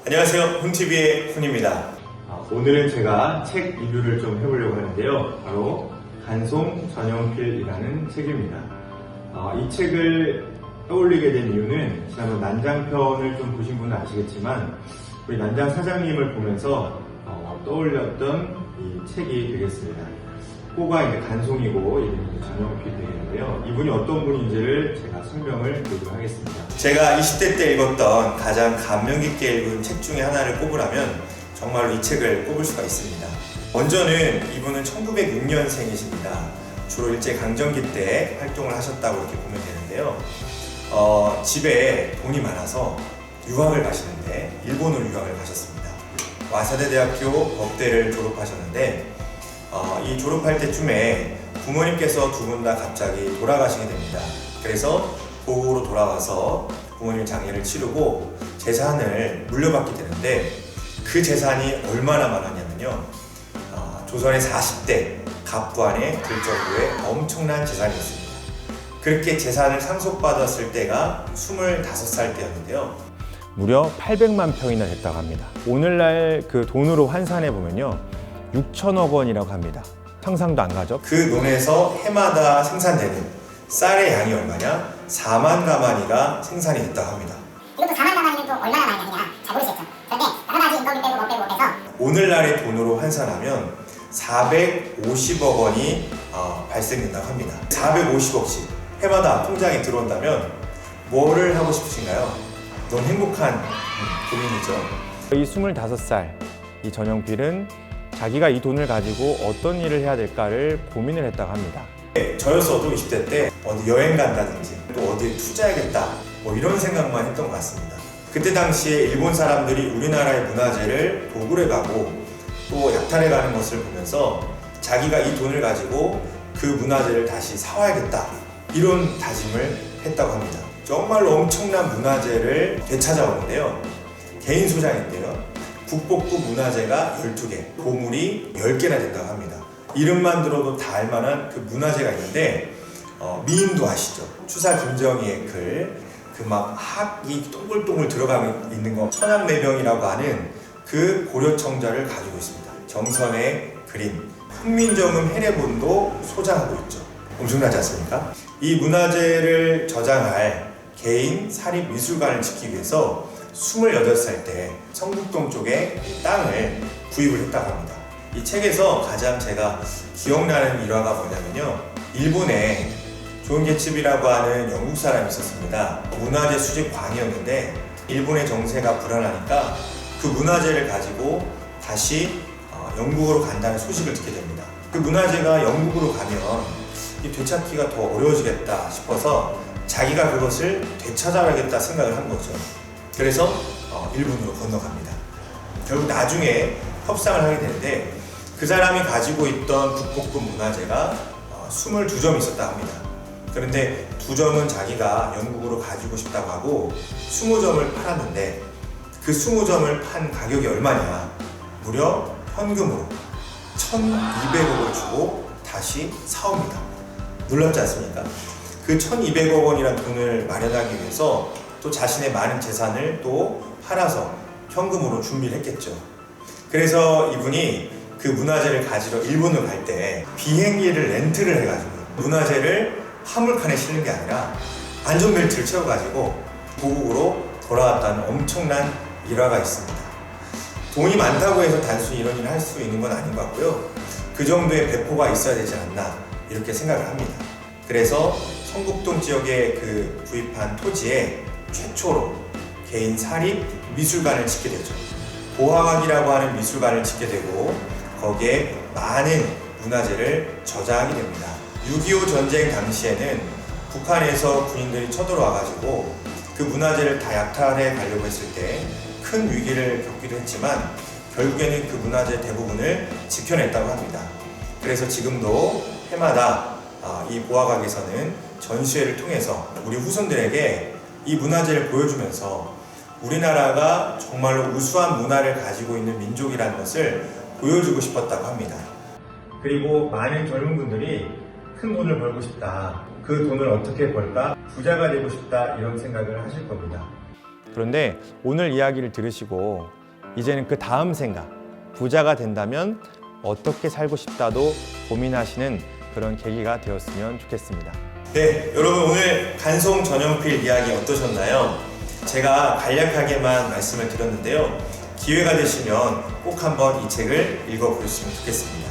안녕하세요, 훈TV의 훈입니다. 오늘은 제가 책 리뷰를 좀 해보려고 하는데요. 바로 간송 전영필이라는 책입니다. 이 책을 떠올리게 된 이유는 지난번 난장편을 좀 보신 분은 아시겠지만 우리 난장 사장님을 보면서 떠올렸던 이 책이 되겠습니다. 호가 이제 간송이고 이름이 전영필이 되겠는데요. 이분이 어떤 분인지를 제가 설명을 드리도록 하겠습니다. 제가 20대 때 읽었던 가장 감명 깊게 읽은 책 중에 하나를 꼽으라면 정말로 이 책을 꼽을 수가 있습니다. 먼저는 이분은 1906년생이십니다. 주로 일제강점기 때 활동을 하셨다고 이렇게 보면 되는데요. 집에 돈이 많아서 유학을 가시는데 일본으로 유학을 가셨습니다. 와사대 대학교 법대를 졸업하셨는데 이 졸업할 때쯤에 부모님께서 두 분 다 갑자기 돌아가시게 됩니다. 그래서 고국으로 돌아와서 부모님 장례를 치르고 재산을 물려받게 되는데 그 재산이 얼마나 많았냐면요. 조선의 40대 갑부안에 들 정도의 엄청난 재산이었습니다. 그렇게 재산을 상속받았을 때가 25살 때였는데요. 무려 800만 평이나 됐다고 합니다. 오늘날 그 돈으로 환산해 보면요. 6천억 원이라고 합니다. 상상도 안 가죠? 그 논에서 해마다 생산되는 쌀의 양이 얼마냐? 4만 가마니가 생산이 됐다고 합니다. 이것도 4만 가마니는 또 얼마나 많이 하느냐 잘 모르시겠죠. 그런데 여러 가지 인건비 빼고 뭐 빼고 해서 오늘날의 돈으로 환산하면 450억 원이 발생된다고 합니다. 450억씩 해마다 통장에 들어온다면 뭐를 하고 싶으신가요? 너무 행복한 고민이죠. 이 25살 이 전영필은 자기가 이 돈을 가지고 어떤 일을 해야 될까를 고민을 했다고 합니다. 저였어도 20대 때 어디 여행 간다든지 또 어디에 투자해야겠다 뭐 이런 생각만 했던 것 같습니다. 그때 당시에 일본 사람들이 우리나라의 문화재를 도굴해 가고 또 약탈해 가는 것을 보면서 자기가 이 돈을 가지고 그 문화재를 다시 사와야겠다 이런 다짐을 했다고 합니다. 정말로 엄청난 문화재를 되찾아오는데요. 개인 소장인데요. 국보급 문화재가 12개, 보물이 10개나 된다고 합니다. 이름만 들어도 다 알만한 그 문화재가 있는데 미인도 아시죠? 추사 김정희의 글, 그 막 학이 동글동글 들어가 있는 거 천양매병이라고 하는 그 고려청자를 가지고 있습니다. 정선의 그림, 훈민정음 해례본도 소장하고 있죠. 엄청나지 않습니까? 이 문화재를 저장할 개인 사립미술관을 짓기 위해서 28살 때 성북동 쪽에 땅을 구입을 했다고 합니다. 이 책에서 가장 제가 기억나는 일화가 뭐냐면요. 일본에 존 개츠비라고 하는 영국 사람이 있었습니다. 문화재 수집광이었는데 일본의 정세가 불안하니까 그 문화재를 가지고 다시 영국으로 간다는 소식을 듣게 됩니다. 그 문화재가 영국으로 가면 되찾기가 더 어려워지겠다 싶어서 자기가 그것을 되찾아야겠다 생각을 한 거죠. 그래서 일본으로 건너갑니다. 결국 나중에 협상을 하게 되는데 그 사람이 가지고 있던 국보급 문화재가 22점 있었다고 합니다. 그런데 2점은 자기가 영국으로 가지고 싶다고 하고 20점을 팔았는데 그 20점을 판 가격이 얼마냐? 무려 현금으로 1,200억을 주고 다시 사옵니다. 놀랍지 않습니까? 그 1,200억 원이라는 돈을 마련하기 위해서 또 자신의 많은 재산을 또 팔아서 현금으로 준비를 했겠죠. 그래서 이분이 그 문화재를 가지러 일본을 갈 때 비행기를 렌트를 해가지고 문화재를 화물칸에 실는 게 아니라 안전벨트를 채워가지고 고국으로 돌아왔다는 엄청난 일화가 있습니다. 돈이 많다고 해서 단순히 이런 일을 할 수 있는 건 아닌 것 같고요. 그 정도의 배포가 있어야 되지 않나 이렇게 생각을 합니다. 그래서 성북동 지역에 그 구입한 토지에 최초로 개인 사립 미술관을 짓게 되죠. 보화각이라고 하는 미술관을 짓게 되고 거기에 많은 문화재를 저장하게 됩니다. 6.25 전쟁 당시에는 북한에서 군인들이 쳐들어와가지고 그 문화재를 다 약탈해 가려고 했을 때 큰 위기를 겪기도 했지만 결국에는 그 문화재 대부분을 지켜냈다고 합니다. 그래서 지금도 해마다 이 보화각에서는 전시회를 통해서 우리 후손들에게 이 문화재를 보여주면서 우리나라가 정말로 우수한 문화를 가지고 있는 민족이라는 것을 보여주고 싶었다고 합니다. 그리고 많은 젊은 분들이 큰 돈을 벌고 싶다. 그 돈을 어떻게 벌까? 부자가 되고 싶다. 이런 생각을 하실 겁니다. 그런데 오늘 이야기를 들으시고 이제는 그 다음 생각, 부자가 된다면 어떻게 살고 싶다도 고민하시는 그런 계기가 되었으면 좋겠습니다. 네, 여러분 오늘 간송 전용필 이야기 어떠셨나요? 제가 간략하게만 말씀을 드렸는데요. 기회가 되시면 꼭 한번 이 책을 읽어보셨으면 좋겠습니다.